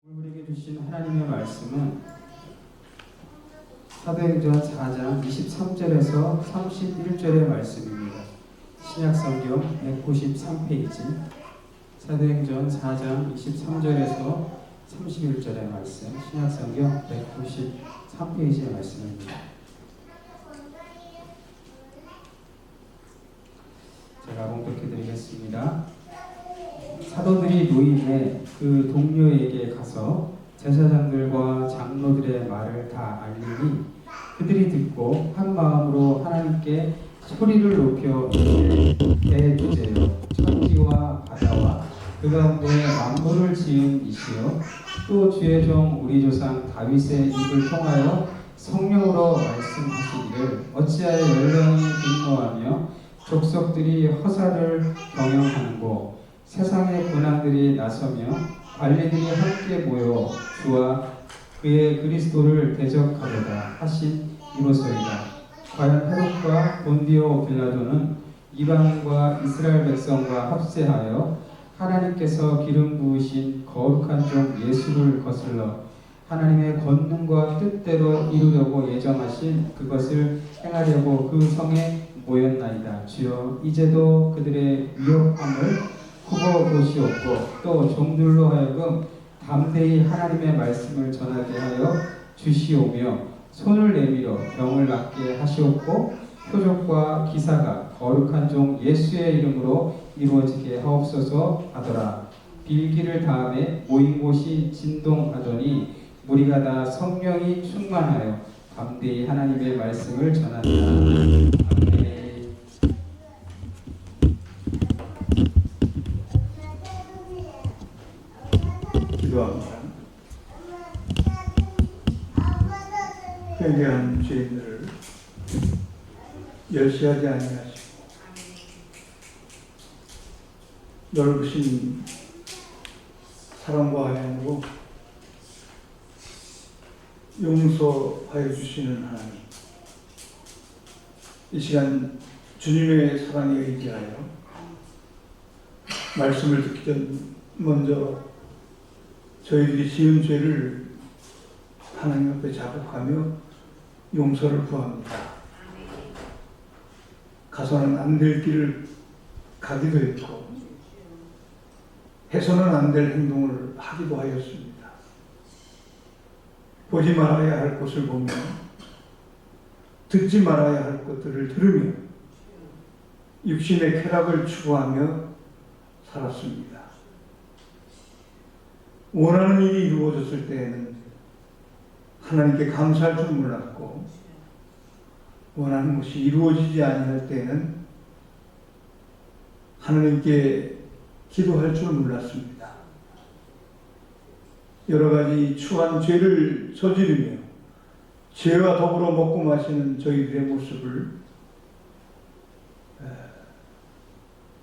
우리에게 주신 하나님의 말씀은 사도행전 4장 23절에서 31절의 말씀입니다. 신약성경 193페이지 사도행전 4장 23절에서 31절의 말씀, 신약성경 193페이지의 말씀입니다. 제가 봉독해 드리겠습니다. 사도들이 노임해 그 동료에게 가서 제사장들과 장로들의 말을 다 알리니 그들이 듣고 한 마음으로 하나님께 소리를 높여 대주제여 천지와 바다와 그 가운데 만물을 지은 이시여 또 주의 종 우리 조상 다윗의 입을 통하여 성령으로 말씀하시기를 어찌하여 열방이 분노하며 족속들이 허사를 경영하는고 세상의 군왕들이 나서며 관리들이 함께 모여 주와 그의 그리스도를 대적하려다 하신 이로소이다. 과연 헤롯과 본디오 빌라도는 이방인과 이스라엘 백성과 합세하여 하나님께서 기름 부으신 거룩한 종 예수를 거슬러 하나님의 권능과 뜻대로 이루려고 예정하신 그것을 행하려고 그 성에 모였나이다. 주여 이제도 그들의 위협함을 후보 보시옵고 또 종들로 하여금 담대히 하나님의 말씀을 전하게 하여 주시오며 손을 내밀어 병을 낫게 하시옵고 표적과 기사가 거룩한 종 예수의 이름으로 이루어지게 하옵소서 하더라. 빌기를 다음에 모인 곳이 진동하더니 무리가 다 성령이 충만하여 담대히 하나님의 말씀을 전한다. 아멘. 기도합니다. 회개한 죄인들을 멸시하지 아니하시고 넓으신 사랑과 하나님으로 용서하여 주시는 하나님, 이 시간 주님의 사랑에 의지하여 말씀을 듣기 전 먼저 저희들이 지은 죄를 하나님 앞에 자복하며 용서를 구합니다. 가서는 안 될 길을 가기도 했고 해서는 안 될 행동을 하기도 하였습니다. 보지 말아야 할 것을 보며 듣지 말아야 할 것들을 들으며 육신의 쾌락을 추구하며 살았습니다. 원하는 일이 이루어졌을 때에는 하나님께 감사할 줄 몰랐고 원하는 것이 이루어지지 아니할 때에는 하나님께 기도할 줄 몰랐습니다. 여러 가지 추한 죄를 저지르며 죄와 더불어 먹고 마시는 저희들의 모습을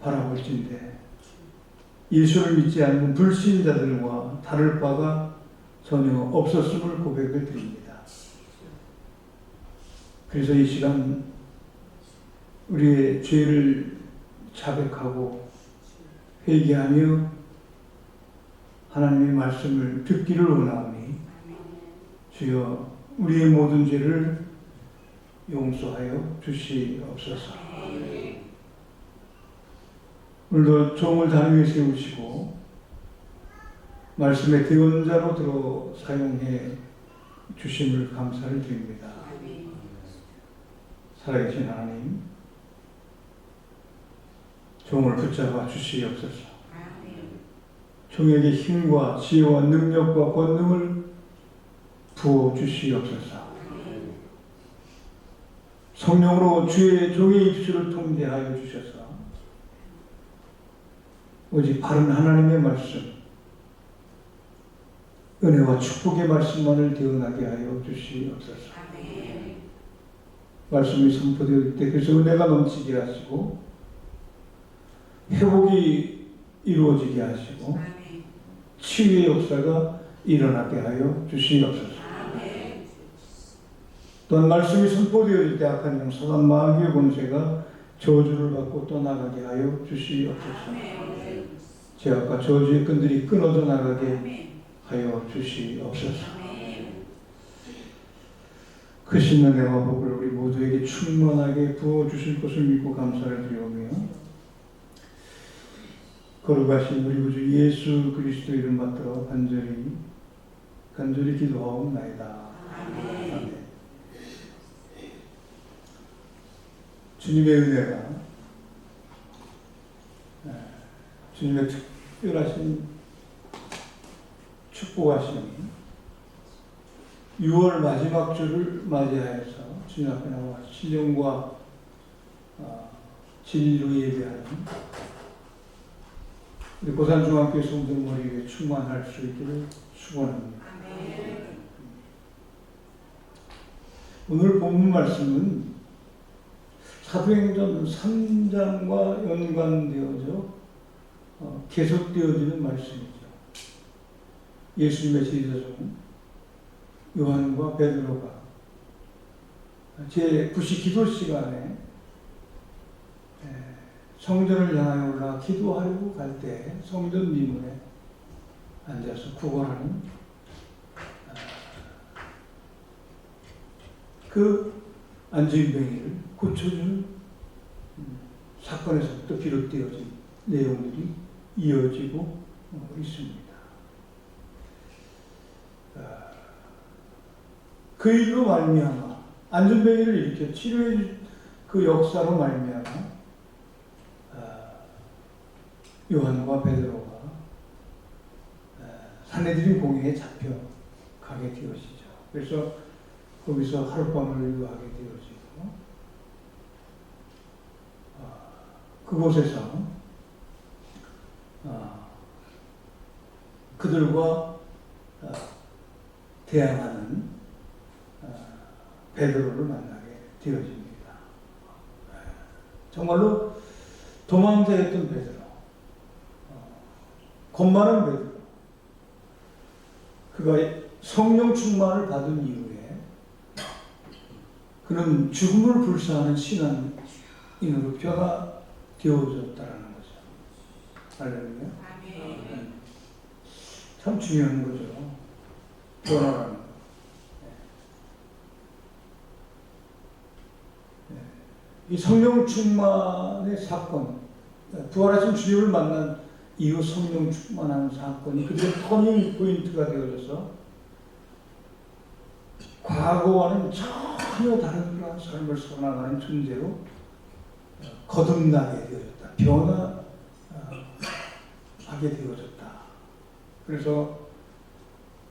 바라볼진데 예수를 믿지 않는 불신자들과 다를 바가 전혀 없었음을 고백을 드립니다. 그래서 이 시간 우리의 죄를 자백하고 회개하며 하나님의 말씀을 듣기를 원하오니 주여 우리의 모든 죄를 용서하여 주시옵소서. 오늘도 종을 단위에 세우시고 말씀의 대언자로 들어 사용해 주심을 감사를 드립니다. 살아계신 하나님, 종을 붙잡아 주시옵소서. 종에게 힘과 지혜와 능력과 권능을 부어 주시옵소서. 성령으로 주의 종의 입술을 통제하여 주셔서 오직 바른 하나님의 말씀, 은혜와 축복의 말씀만을 대언하게 하여 주시옵소서. 말씀이 선포되었을 때 그래서 은혜가 넘치게 하시고 회복이 이루어지게 하시고 치유의 역사가 일어나게 하여 주시옵소서. 또한 말씀이 선포되어질 때 악한 영 사단 마귀의 권세가 저주를 받고 떠나가게 하여 주시옵소서. 죄악과 저주의 끈들이 끊어져 나가게 하여 주시옵소서. 크신 은혜와 복을 우리 모두에게 충만하게 부어주실 것을 믿고 감사를 드리오며 거룩하신 우리 구주 예수 그리스도 이름 받들어 간절히 기도하옵나이다. 아멘. 주님의 은혜가 주님의 특별하신 축복하심이 6월 마지막 주를 맞이하여서 주님 앞에 나와 신령과 진리로 예배하는 우리 고산중학교 성도 머리 위에 충만할 수 있기를 축원합니다. 오늘 본문 말씀은 사도행전 3장과 연관되어져 계속되어지는 말씀이죠. 예수님의 제자중 요한과 베드로가 제9시 기도 시간에 성전을 향하여 올라 기도하려고 갈 때 성전 미문에 앉아서 구걸하는 그 안진뱅이를 고쳐주는 사건에서부터 비롯되어진 내용들이 이어지고 있습니다. 그 일로 말미암아 안전뱅이를 일으켜 치료해 그 역사로 말미암아 요한과 베드로가 산헤드린 공회에 잡혀가게 되어지죠. 그래서 거기서 하룻밤을 유하게 되어지고 그곳에서 그들과 대항하는 베드로를 만나게 되어집니다. 정말로 도망자였던 베드로, 겁 많은 베드로, 그가 성령 충만을 받은 이후에 그는 죽음을 불사하는 신앙인으로 변화 되어졌다라는 거죠. 할렐루야. 참 중요한 거죠. 변화라는 거. 이 성령 충만의 사건, 부활하신 주님을 만난 이후 성령 충만한 사건이 그들의 터닝 포인트가 되어져서 과거와는 전혀 다른 그런 삶을 살아가는 존재로 거듭나게 되어졌다. 변화하게 되어졌다. 그래서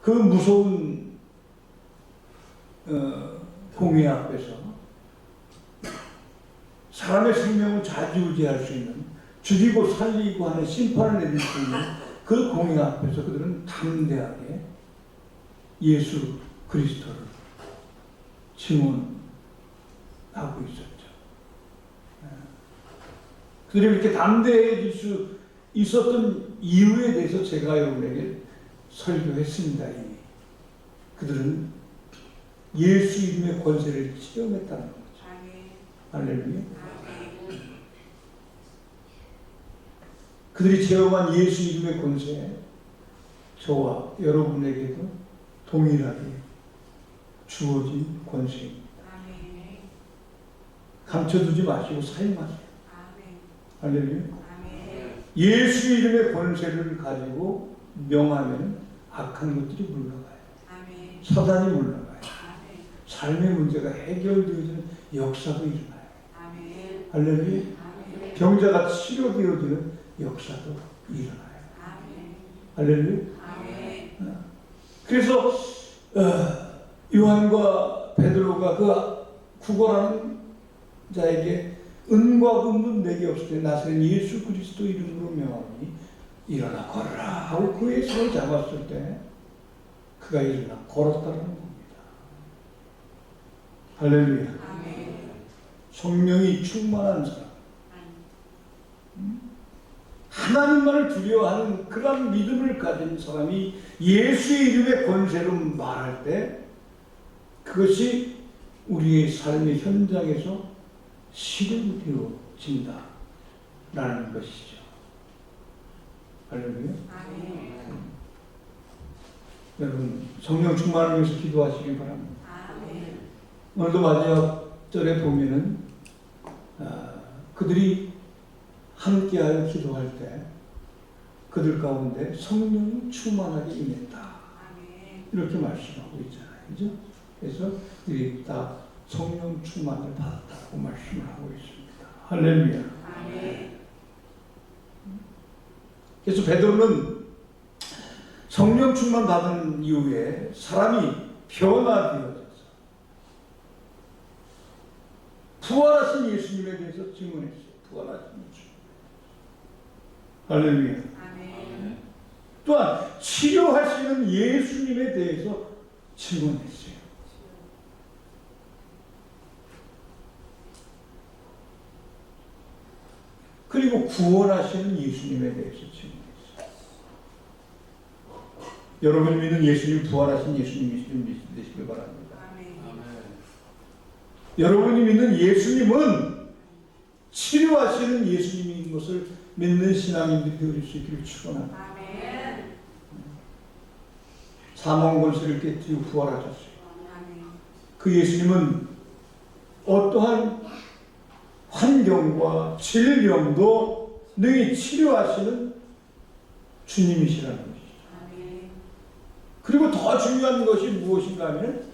그 무서운 공회 앞에서 사람의 생명을 좌지우지할 수 있는 죽이고 살리고 하는 심판을 내릴 수 있는 그 공회 앞에서 그들은 담대하게 예수 그리스도를 증언하고 있었죠. 그들이 이렇게 담대해질 수 있었던 이유에 대해서 제가 여러분에게 설교했습니다. 이미. 그들은 예수 이름의 권세를 체험했다는 거죠. 할렐루야. 그들이 체험한 예수 이름의 권세, 저와 여러분에게도 동일하게 주어진 권세입니다. 감춰두지 마시고 사용하세요. 할렐루야. 예수 이름의 권세를 가지고 명하면 악한 것들이 물러가요. 사단이 물러가요. 삶의 문제가 해결되어지는 역사도 일어나요. 할렐루야. 병자가 치료되어지는 역사도 일어나요. 할렐루야. 그래서 요한과 베드로가 그 구걸하는 자에게 은과 금은 내게 없을 때 나서는 예수 그리스도 이름으로 명하니 일어나 걸어라 하고 그의 손을 잡았을 때 그가 일어나 걸었다는 겁니다. 할렐루야. 성령이 충만한 사람, 하나님만을 두려워하는 그런 믿음을 가진 사람이 예수의 이름의 권세로 말할 때 그것이 우리의 삶의 현장에서 실현되어진다 라는 것이죠. 할렐루야. 여러분 성령 충만을 위해서 기도하시기 바랍니다. 오늘도 마지막 절에 보면은 그들이 함께하여 기도할 때 그들 가운데 성령이 충만하게 임했다. 이렇게 말씀하고 있잖아요. 그죠? 그래서 그들이 다 성령 충만을 받았다고 말씀을 하고 있습니다. 할렐루야. 그래서 베드로는 성령 충만 받은 이후에 사람이 변화되어져서 부활하신 예수님에 대해서 증언했어요. 부활하신 예수님. 할렐루야. 또한 치료하시는 예수님에 대해서 증언했어요. 그리고 구원하시는 예수님에 대해서 증언했어요. 여러분이 믿는 예수님, 부활하신 예수님이 되시길 바랍니다. 여러분이 믿는 예수님은 치료하시는 예수님인 것을 믿는 신앙인들이 되어질 수 있기를 축원합니다. 사망 권세를 깨뜨리고 부활하셨어요. 그 예수님은 어떠한 환경과 질병도 능히 치료하시는 주님이시라는 것이죠. 그리고 더 중요한 것이 무엇인가 하면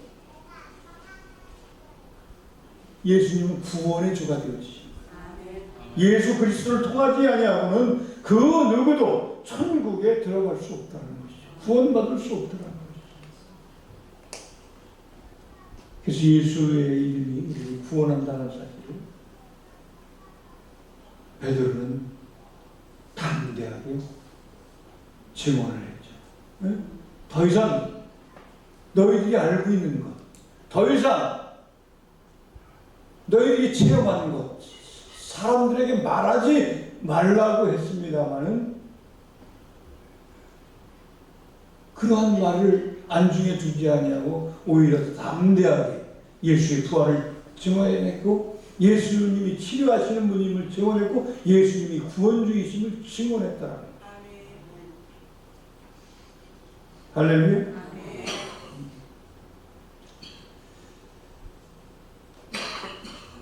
예수님은 구원의 주가 되어주십니다. 예수 그리스도를 통하지 아니하고는 그 누구도 천국에 들어갈 수 없다는 것이죠. 구원받을 수 없다는 것이죠. 그래서 예수의 이름이 우리를 구원한다는 사실을 베드로는 담대하게 증언을 했죠. 네? 더 이상 너희들이 알고 있는 것, 더 이상 너희들이 체험하는 것, 사람들에게 말하지 말라고 했습니다마는 그러한 말을 안중에 두지 아니하고 오히려 담대하게 예수의 부활을 증언했고 예수님이 치료하시는 분임을 증언했고 예수님이 구원주이심을 증언했다라는 거죠. 할렐루야.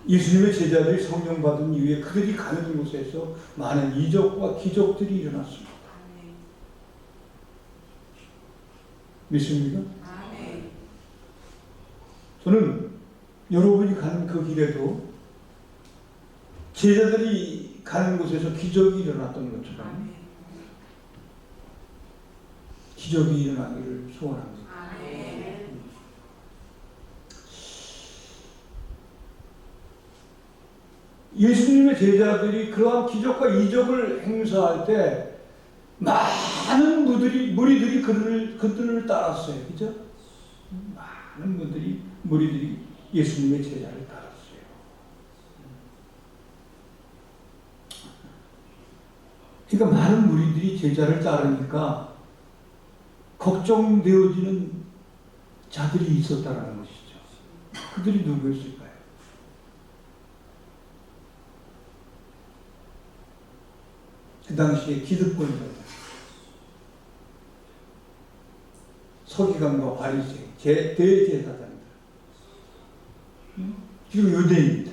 예수님의 제자들이 성령 받은 이후에 그들이 가는 곳에서 많은 이적과 기적들이 일어났습니다. 믿습니까? 저는 여러분이 가는 그 길에도 제자들이 가는 곳에서 기적이 일어났던 것처럼 기적이 일어나기를 소원합니다. 예수님의 제자들이 그러한 기적과 이적을 행사할 때 많은 무리들이 그들을 따랐어요. 그죠? 많은 무리들이 예수님의 제자를 따랐어요. 그러니까 많은 무리들이 제자를 따르니까 걱정되어지는 자들이 있었다는 것이죠. 그들이 누구였을까요? 그 당시에 기득권자들, 서기관과 바리새인, 대제사장들, 그리고 유대인들,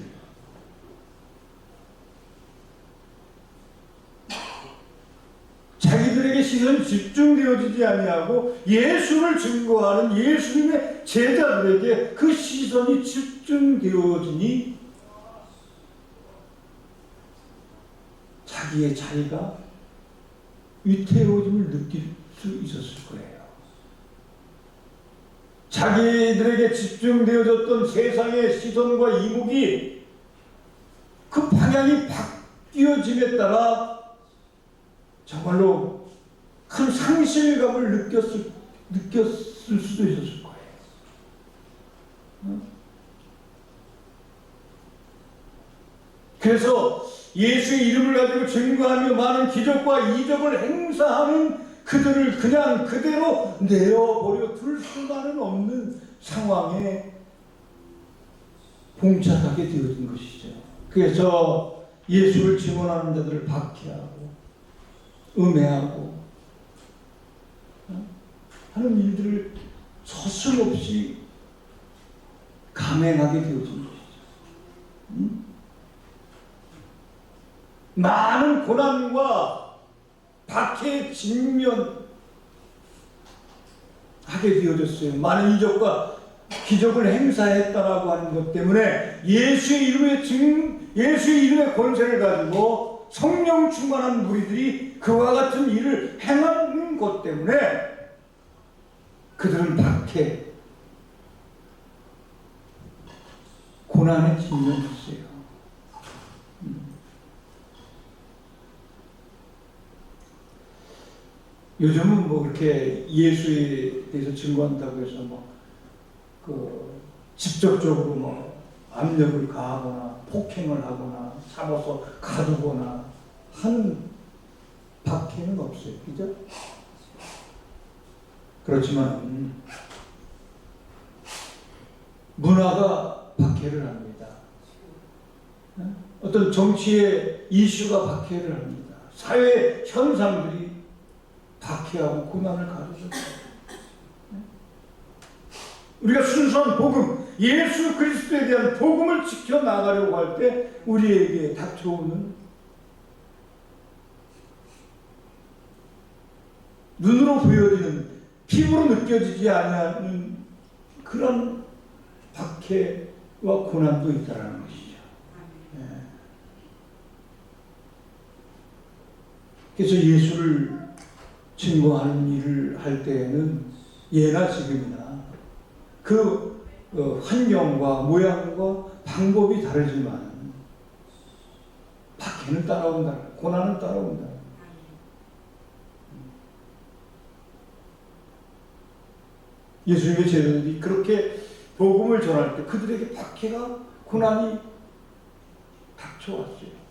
자기들에게 시선이 집중되어지지 아니하고 예수를 증거하는 예수님의 제자들에게 그 시선이 집중되어지니 자기의 자리가 위태로움을 느낄 수 있었을 거예요. 자기들에게 집중되어졌던 세상의 시선과 이목이 그 방향이 바뀌어짐에 따라 정말로 큰 상실감을 느꼈을 수도 있었을 거예요. 그래서 예수의 이름을 가지고 증거하며 많은 기적과 이적을 행사하는 그들을 그냥 그대로 내어버려 둘 수만은 없는 상황에 봉착하게 되어진 것이죠. 그래서 예수를 증언하는 자들을 박해하고 음해하고 하는 일들을 서슴없이 감행하게 되어진 것이죠. 많은 고난과 박해에 직면하게 되어졌어요. 많은 이적과 기적을 행사했다라고 하는 것 때문에 예수의 이름의 권세를 가지고 성령 충만한 무리들이 그와 같은 일을 행하는 것 때문에 그들은 박해, 고난에 직면했어요. 요즘은 뭐 그렇게 예수에 대해서 증거한다고 해서 직접적으로 압력을 가하거나 폭행을 하거나 잡아서 가두거나 하는 박해는 없어요. 그죠? 그렇지만 문화가 박해를 합니다. 어떤 정치의 이슈가 박해를 합니다. 사회 현상들이 박해하고 고난을 가르쳐줘요. 우리가 순수한 복음, 예수 그리스도에 대한 복음을 지켜나가려고 할 때 우리에게 닥쳐오는 눈으로 보여지는, 피부로 느껴지지 않는 그런 박해와 고난도 있다는 것이죠. 그래서 예수를 증거하는 일을 할 때에는 예나 지금이나 그 환경과 모양과 방법이 다르지만 박해는 따라온다, 고난은 따라온다. 예수님의 제자들이 그렇게 복음을 전할 때 그들에게 박해가, 고난이 닥쳐왔어요.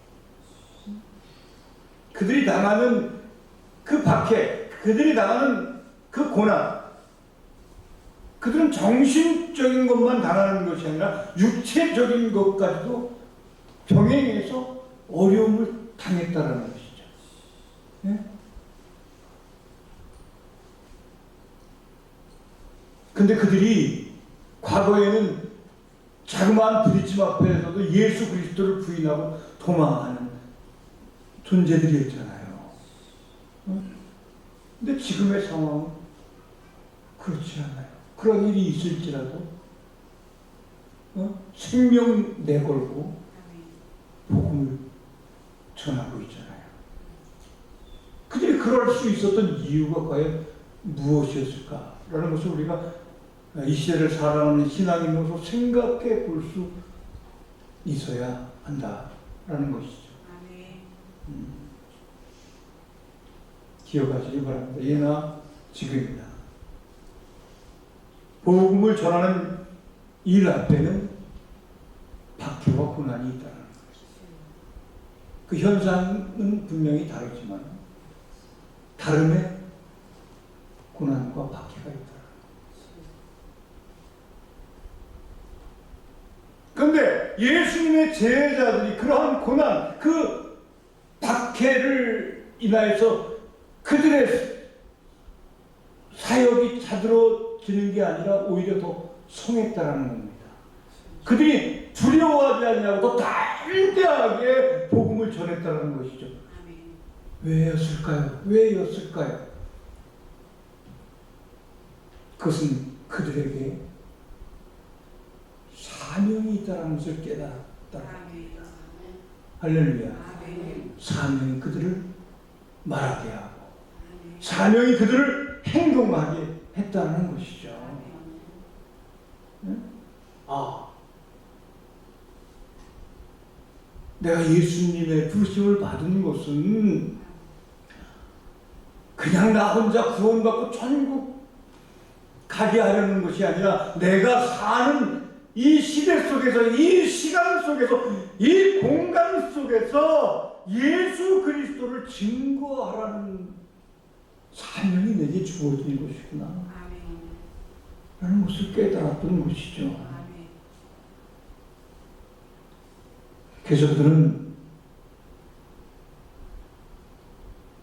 그들이 당하는 그 박해, 그들이 당하는 그 고난, 그들은 정신적인 것만 당하는 것이 아니라 육체적인 것까지도 병행해서 어려움을 당했다라는 것이죠. 네? 근데 그들이 과거에는 자그마한 부딪힘 앞에서도 예수 그리스도를 부인하고 도망하는 존재들이었잖아요. 근데 지금의 상황은 그렇지 않아요. 그런 일이 있을지라도 생명 내걸고 복음을 전하고 있잖아요. 그들이 그럴 수 있었던 이유가 과연 무엇이었을까라는 것을 우리가 이 시대를 살아가는 신앙인으로서 생각해 볼 수 있어야 한다라는 것이죠. 기억하시기 바랍니다. 예나 지금이나 복음을 전하는 일 앞에는 박해와 고난이 있다는 것이죠. 그 현상은 분명히 다르지만 다름에 고난과 박해가 있다. 그런데 예수님의 제자들이 그러한 고난, 그 박해를 인하여서 그들의 사역이 차들어지는 게 아니라 오히려 더 성했다라는 겁니다. 그들이 두려워하지 않냐고 더 담대하게 복음을 전했다는 것이죠. 왜였을까요? 왜였을까요? 그것은 그들에게 사명이 있다는 것을 깨달았다. 할렐루야. 사명이 그들을 말하게 하고 사명이 그들을 행동하게 했다는 것이죠. 내가 예수님의 부르심을 받은 것은 그냥 나 혼자 구원받고 천국 가게 하려는 것이 아니라 내가 사는 이 시대 속에서, 이 시간 속에서, 이 공간 속에서 예수 그리스도를 증거하라는 사명이 내게 주어진 것이구나 라는 것을 깨달았던 것이죠. 그래서 그들은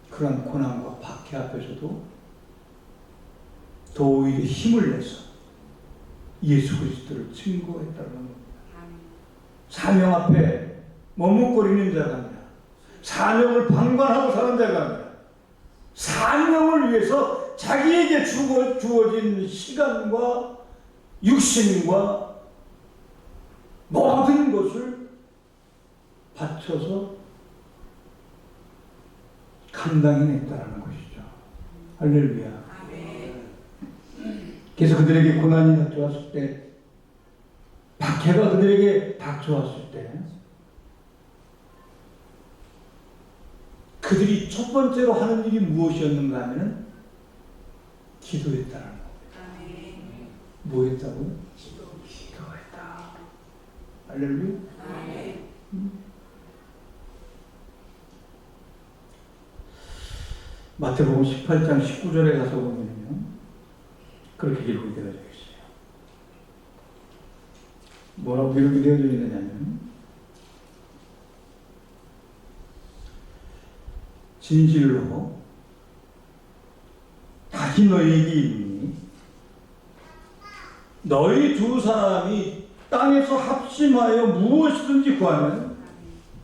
그런 고난과 박해 앞에서도 더 오히려 힘을 내서 예수 그리스도를 증거했다는 겁니다. 사명 앞에 머뭇거리는 자가 아니라 사명을 방관하고 사는 자가 아니라 사명을 위해서 자기에게 주어진 시간과 육신과 모든 것을 바쳐서 감당해냈다는 것이죠. 할렐루야. 그래서 그들에게 고난이 닥쳐왔을 때, 박해가 그들에게 닥쳐왔을 때, 그들이 첫 번째로 하는 일이 무엇이었는가 하면 기도했다는 겁니다. 뭐 했다고요? 기도했다. 할렐루야. 마태복음 18장 19절에 가서 보면요, 그렇게 기록이 되어져 있어요. 뭐라고 기록이 되어져 있느냐면, 진실로 다시 너희에게 이르니 너희 두 사람이 땅에서 합심하여 무엇이든지 구하면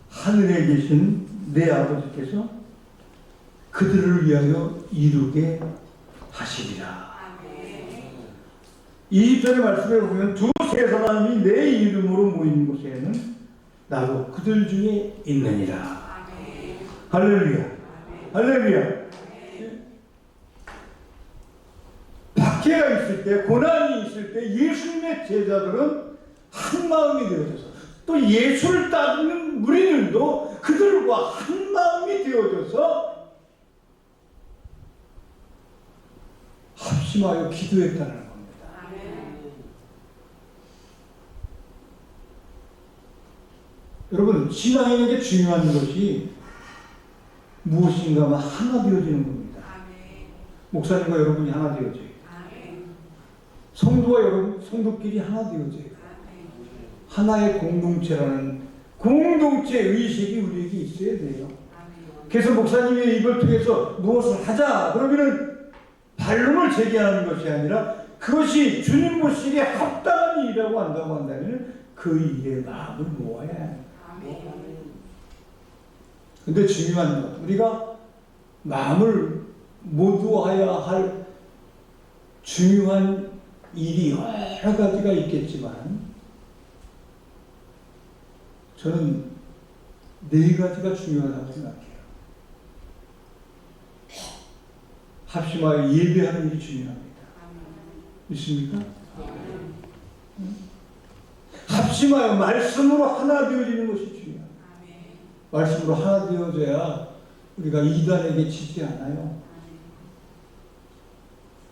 하늘에 계신 내 아버지께서 그들을 위하여 이루게 하시리라. 20절의 말씀에 보면 두세 사람이 내 이름으로 모이는 곳에는 나도 그들 중에 있느니라. 할렐루야. 할렐루야. 박해가 있을 때, 고난이 있을 때 예수님의 제자들은 한 마음이 되어져서, 또 예수를 따르는 무리들도 그들과 한 마음이 되어져서 합심하여 기도했다는 겁니다. 여러분, 신앙인에게 중요한 것이 무엇인가 하면 하나 되어지는 겁니다. 목사님과 여러분이 하나 되어져요. 성도와 여러분, 성도끼리 하나 되어져요. 하나의 공동체라는 공동체 의식이 우리에게 있어야 돼요. 그래서 목사님의 입을 통해서 무엇을 하자 그러면은 반론을 제기하는 것이 아니라 그것이 주님 보시기에 합당한 일이라고 한다고 한다면 그 일에 마음을 모아야 해요. 근데 중요한 것, 우리가 마음을 모두하여야 할 중요한 일이 여러 가지가 있겠지만 저는 네 가지가 중요하다고 생각해요. 합심하여 예배하는 일이 중요합니다. 믿습니까? 합심하여 말씀으로 하나 되어지는 것이 중요합니다. 말씀으로 하나 되어져야 우리가 이단에게 지지 않아요.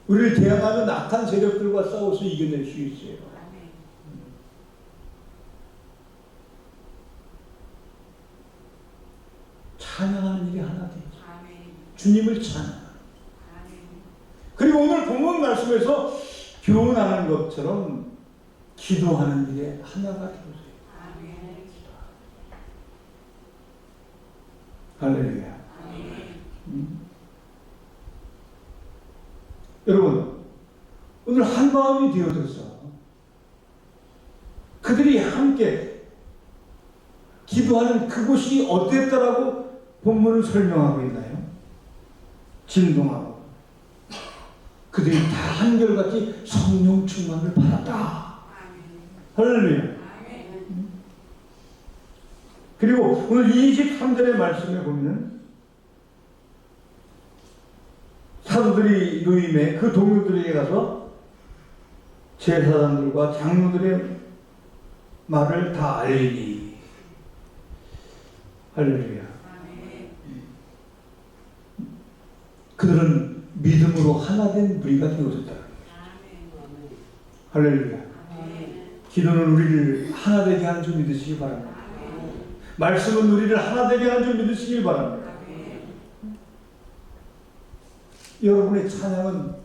우리를 대항하는 악한 세력들과 싸워서 이겨낼 수 있어요. 찬양하는 일이 하나 되죠. 주님을 찬양하는. 그리고 오늘 본문 말씀에서 교훈하는 것처럼 기도하는 일에 하나가 되어져요. 할렐루야. 여러분, 오늘 한 마음이 되어져서 그들이 함께 기도하는 그곳이 어땠다라고 본문을 설명하고 있나요? 진동하고 그들이 다 한결같이 성령 충만을 받았다. 할렐루야. 그리고 오늘 23절의 말씀에 보면 사도들이 노임에 그 동료들에게 가서 제사장들과 장로들의 말을 다 알리니. 할렐루야. 그들은 믿음으로 하나 된 무리가 되어졌다. 할렐루야. 기도는 우리를 하나 되게 하는 줄 믿으시기 바랍니다. 말씀은 우리를 하나 되게 하는 줄 믿으시기 바랍니다. 여러분의 찬양은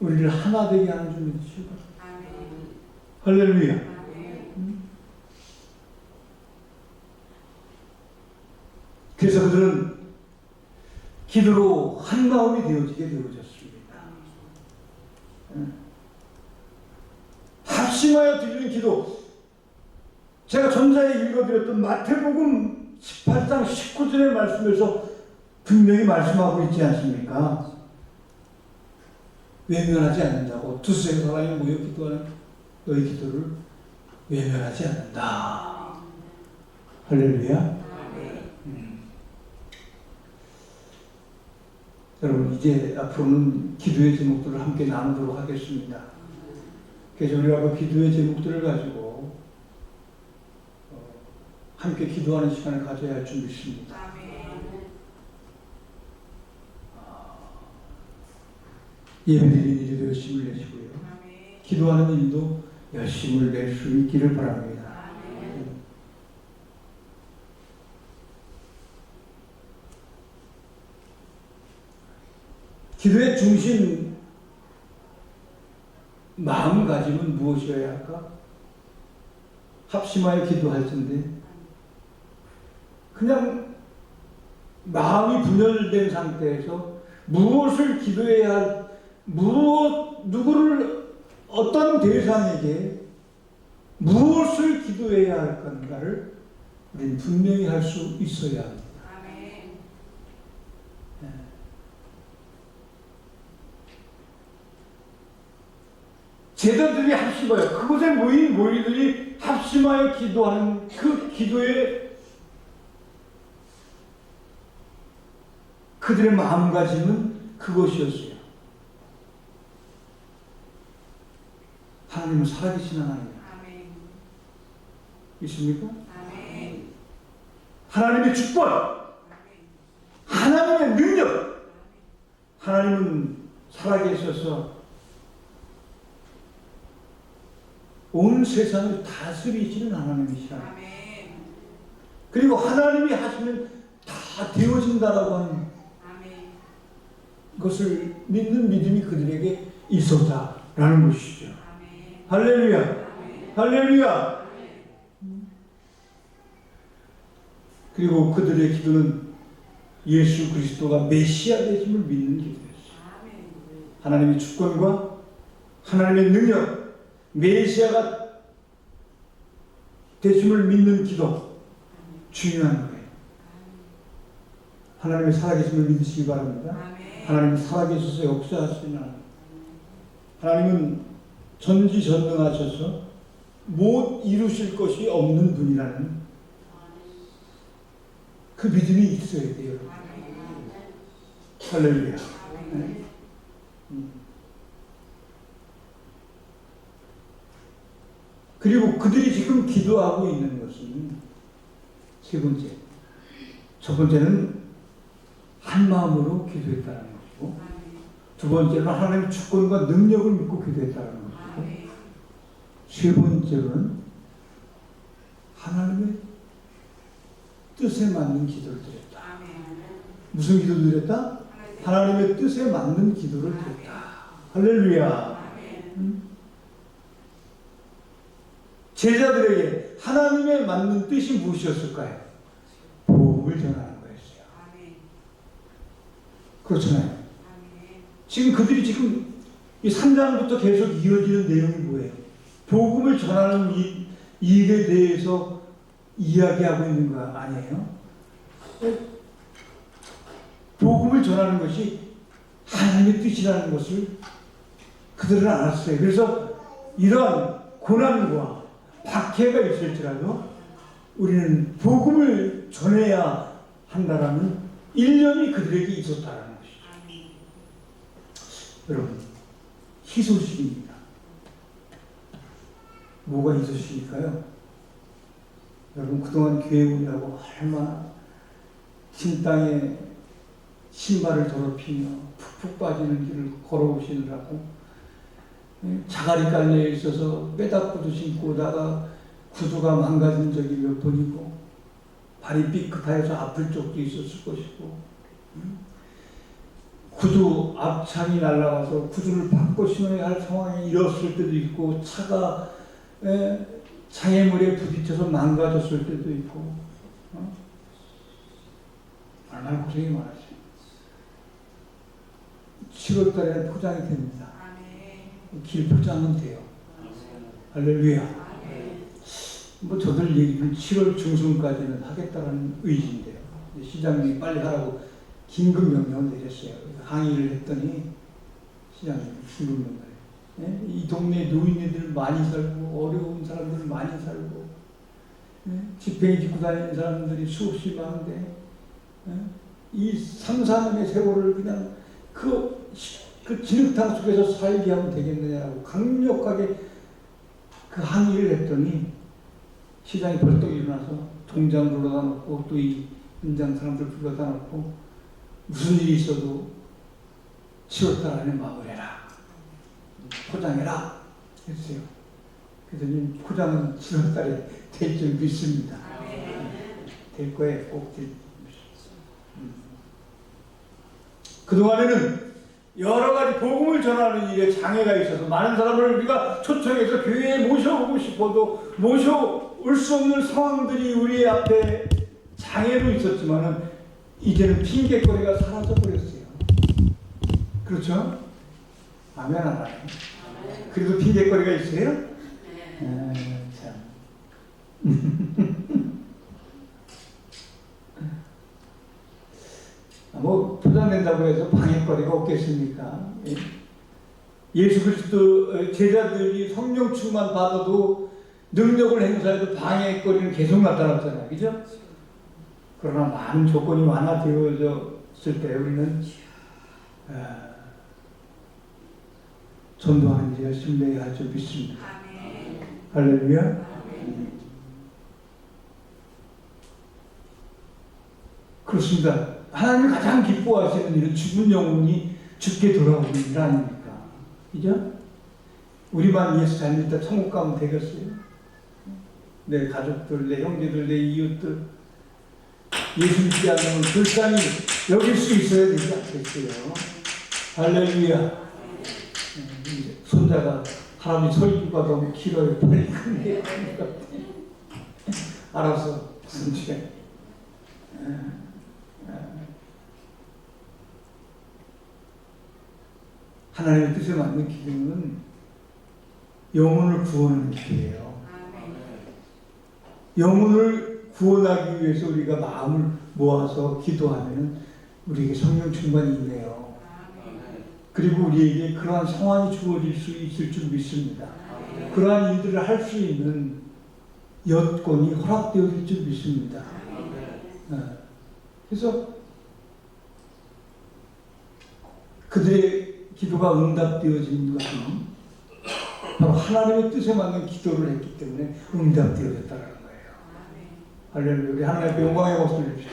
우리를 하나 되게 하는 줄 믿으시기 바랍니다. 할렐루야. 그래서 그들은 기도로 한 마음이 되어지게 되어졌습니다. 합심하여 드리는 기도. 제가 전자에 읽어드렸던 마태복음 18장 19절의 말씀에서 분명히 말씀하고 있지 않습니까? 외면하지 않는다고. 두세 사람이 모여 기도하는 너희 기도를 외면하지 않는다. 할렐루야. 여러분, 이제 앞으로는 기도의 제목들을 함께 나누도록 하겠습니다. 그래서 우리가 그 기도의 제목들을 가지고 함께 기도하는 시간을 가져야 할 줄 믿습니다. 예배드리는 일에도 열심을 내시고요. 기도하는 일도 열심을 낼 수 있기를 바랍니다. 기도의 중심 마음가짐은 무엇이어야 할까? 합심하여 기도할 텐데 그냥 마음이 분열된 상태에서 무엇을 기도해야 할, 누구를, 어떤 대상에게 무엇을 기도해야 할 건가를 우리는 분명히 할 수 있어야 합니다. 제자들이 합심하여, 그곳에 모인 모이들이 합심하여 기도하는 그 기도의 그들의 마음가짐은 그것이었어요. 하나님은 살아계신 하나님. 있습니까? 하나님의 주권, 하나님의 능력, 하나님은 살아계셔서 온 세상을 다스리시는 하나님이시라. 그리고 하나님이 하시면 다 되어진다라고 하는 것을 믿는 믿음이 그들에게 있었다라는 것이죠. 할렐루야. 할렐루야. 그리고 그들의 기도는 예수 그리스도가 메시아 되심을 믿는 기도였어요. 하나님의 주권과 하나님의 능력, 메시아가 되심을 믿는 기도, 중요한 거예요. 하나님의 살아계심을 믿으시기 바랍니다. 하나님은 살아계셔서 역사하시는 하나님. 하나님은 전지전능하셔서 못 이루실 것이 없는 분이라는 그 믿음이 있어야 돼요. 할렐루야. 네. 그리고 그들이 지금 기도하고 있는 것은 세 번째. 첫 번째는 한 마음으로 기도했다는 것이고, 두 번째는 하나님의 주권과 능력을 믿고 기도했다는 것이고, 세 번째로는 하나님의 뜻에 맞는 기도를 드렸다. 무슨 기도를 드렸다? 하나님의 뜻에 맞는 기도를 드렸다. 할렐루야. 제자들에게 하나님의 맞는 뜻이 무엇이었을까요? 복음을 전하는 거였어요. 그렇잖아요. 지금 그들이 지금 이 3장부터 계속 이어지는 내용이 뭐예요? 복음을 전하는 이 일에 대해서 이야기하고 있는 거 아니에요? 복음을 전하는 것이 하나님의 뜻이라는 것을 그들은 알았어요. 그래서 이러한 고난과 박해가 있을지라도 우리는 복음을 전해야 한다라는 일념이 그들에게 있었다는 것이죠. 여러분, 희소식입니다. 뭐가 희소식일까요? 여러분, 그동안 교회 오느라고 얼마나 신 땅에 신발을 더럽히며 푹푹 빠지는 길을 걸어오시느라고 자갈이 깔려 있어서 빼닥구도 신고 오다가 구두가 망가진 적이 몇 번이고 발이 삐끗하여서 아플 적도 있었을 것이고 구두 앞창이 날아가서 구두를 바꿔 신어야 할 상황이 일었을 때도 있고 차가 장애물에 부딪혀서 망가졌을 때도 있고 얼마나 고생이 많았어요. 7월 달에 포장이 됩니다. 길 포장은 돼요. 할렐루야. 뭐 저들 얘기는 7월 중순까지는 하겠다라는 의지인데요. 시장님이 빨리 하라고 긴급 명령을 내렸어요. 항의를 했더니 시장님이 긴급 명령을. 예? 이 동네 노인네들 많이 살고 어려운 사람들 많이 살고 예? 집행이 짓고 다니는 사람들이 수없이 많은데 예? 이 3, 4년의 세월을 그냥 그 진흙탕 속에서 살게 하면 되겠느냐고 강력하게 그 항의를 했더니 시장이 벌떡 일어나서 동장 불러다 놓고 또 이 현장 사람들 불러다 놓고 무슨 일이 있어도 7월달 안에 마무리해라. 포장해라. 했어요. 그래서 이 포장은 7월달에 될 줄 믿습니다. 될 거예요. 꼭 될. 그동안에는 여러 가지 복음을 전하는 일에 장애가 있어서 많은 사람을 우리가 초청해서 교회에 모셔오고 싶어도 모셔올 수 없는 상황들이 우리 앞에 장애로 있었지만은 이제는 핑계거리가 사라져 버렸어요. 그렇죠? 아멘 안 하네. 그래도 핑계거리가 있어요? 참. 뭐 포장된다고 해서 방해거리가 없겠습니까? 예수 그리스도 제자들이 성령 충만 받아도 능력을 행사해도 방해거리는 계속 나타났잖아요. 그죠? 그러나 많은 조건이 완화되어졌을 때 우리는 전도하는 일에 열심히 해야 할 줄 믿습니다. 할렐루야. 그렇습니다. 하나님이 가장 기뻐하시는 일은 죽은 영혼이 죽게 돌아오는 일 아닙니까? 그죠? 우리만 예수 잘 믿다 천국 가면 되겠어요? 내 가족들, 내 형제들, 내 이웃들 예수 믿지 않으면 불쌍히 여길 수 있어야 되지 않겠어요? 할렐루야. 손자가 할아버지 설교가 너무 길어요. 빨리 끝내야 될 것 같아. 알았어. 손주야. 하나님의 뜻에 맞는 기도는 영혼을 구원하는 기도예요. 영혼을 구원하기 위해서 우리가 마음을 모아서 기도하면 우리에게 성령 충만이 있네요. 그리고 우리에게 그러한 상황이 주어질 수 있을 줄 믿습니다. 그러한 일들을 할 수 있는 여건이 허락되어질 줄 믿습니다. 그래서 그들의 기도가 응답되어진 것은 바로 하나님의 뜻에 맞는 기도를 했기 때문에 응답되어졌다는 거예요. 할렐루야. 우리 하나님 앞에 영광의 박수 올립시다.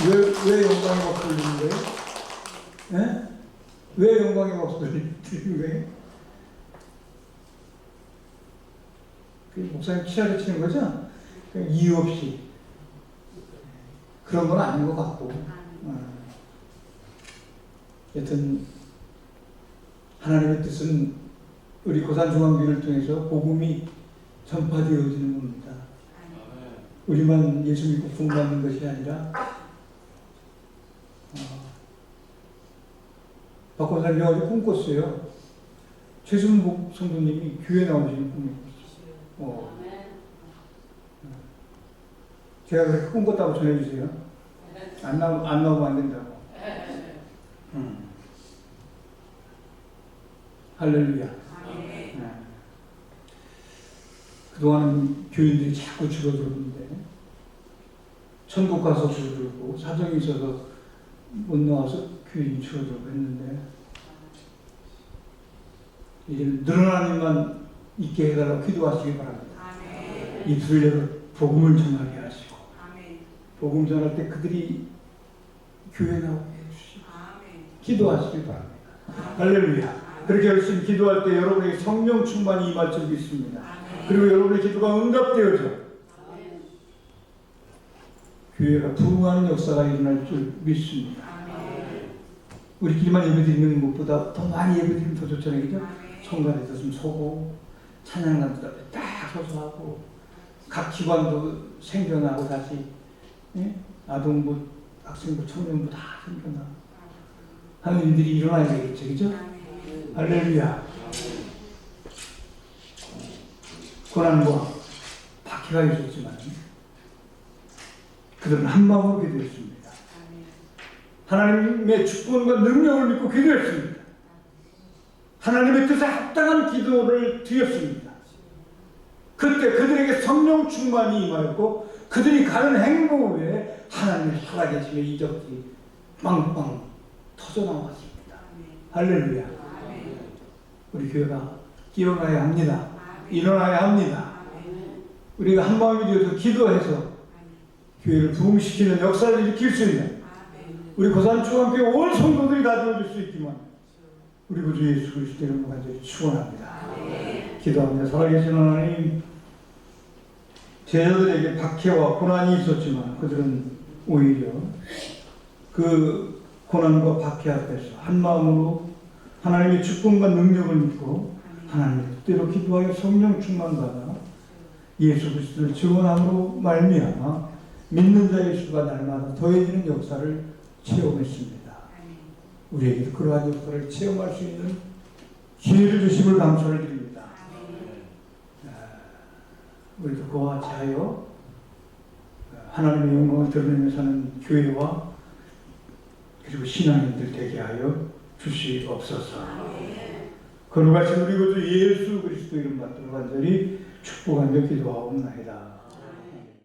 왜 영광의 박수 올리는 거예요? 네? 왜 영광의 박수 올리는 거예요? 그 목사님 치아를 치는 거죠? 그냥 이유 없이. 그런 건 아닌 것 같고. 여튼 하나님의 뜻은 우리 고산중앙교회를 통해서 복음이 전파되어지는 겁니다. 우리만 예수 믿고 구원받는 것이 아니라 박 권사님이 어제 꿈꿨어요. 최순복 성도님이 교회 나오시는 꿈을 꿨어요. 제가 그렇게 꿈꿨다고 전해주세요. 안 나오면 안 된다고. 할렐루야. 그동안 교인들이 자꾸 줄어들었는데 천국 가서 줄어들고 사정이 있어서 못 나와서 교인이 줄어들고 했는데 이제 늘어나는 일만 있게 해달라고 기도하시기 바랍니다. 입술을 열어 복음을 전하게 하시고 복음 전할 때 그들이 교회 나오게 해주시고 기도하시기 바랍니다. 할렐루야. 그렇게 열심히 기도할 때 여러분에게 성령 충만이 임할 줄 믿습니다. 그리고 여러분의 기도가 응답되어져 교회가 부흥하는 역사가 일어날 줄 믿습니다. 우리끼리만 예배드리는 것보다 더 많이 예배드리면 더 좋잖아요. 그죠? 성관에서 좀 서고 찬양단도 앞에 딱 서서 하고 각 기관도 생겨나고 다시 아동부, 학생부, 청년부 다 생겨나고 하는 일들이 일어나야 되겠죠. 그죠? 할렐루야. 고난과 박해가 있었지만 그들은 한마음으로 기도했습니다. 하나님의 축복과 능력을 믿고 기도했습니다. 하나님의 뜻에 합당한 기도를 드렸습니다. 그때 그들에게 성령 충만이 임하였고 그들이 가는 행보 후에 하나님의 살아계심의 이적들이 빵빵 터져나왔습니다. 할렐루야. 우리 교회가 일어나야 합니다. 일어나야 합니다. 우리가 한마음이 되어서 기도해서 교회를 부흥시키는 역사를 일으킬 수 있는 우리 고산중앙교회 온 성도들이 다 되어줄 수 있지만 우리 구주 예수 그리스도 이름으로 간절히 축원합니다. 기도합니다. 살아계신 하나님, 제자들에게 박해와 고난이 있었지만 그들은 오히려 그 고난과 박해 앞에서 한마음으로 하나님의 축복과 능력을 믿고 하나님의 뜻대로 기도하여 성령 충만받아 예수 그리스도를 증언함으로 말미암아 믿는 자의 수가 날마다 더해지는 역사를 체험했습니다. 우리에게도 그러한 역사를 체험할 수 있는 기회를 주심을 감사를 드립니다. 우리도 그와 같이 하여 하나님의 영광을 드러내며 사는 교회와 그리고 신앙인들 되게 하여 주시옵소서. 거룩하신 우리 구주 예수 그리스도 이름 받들어 간절히 축복하며 기도하옵나이다.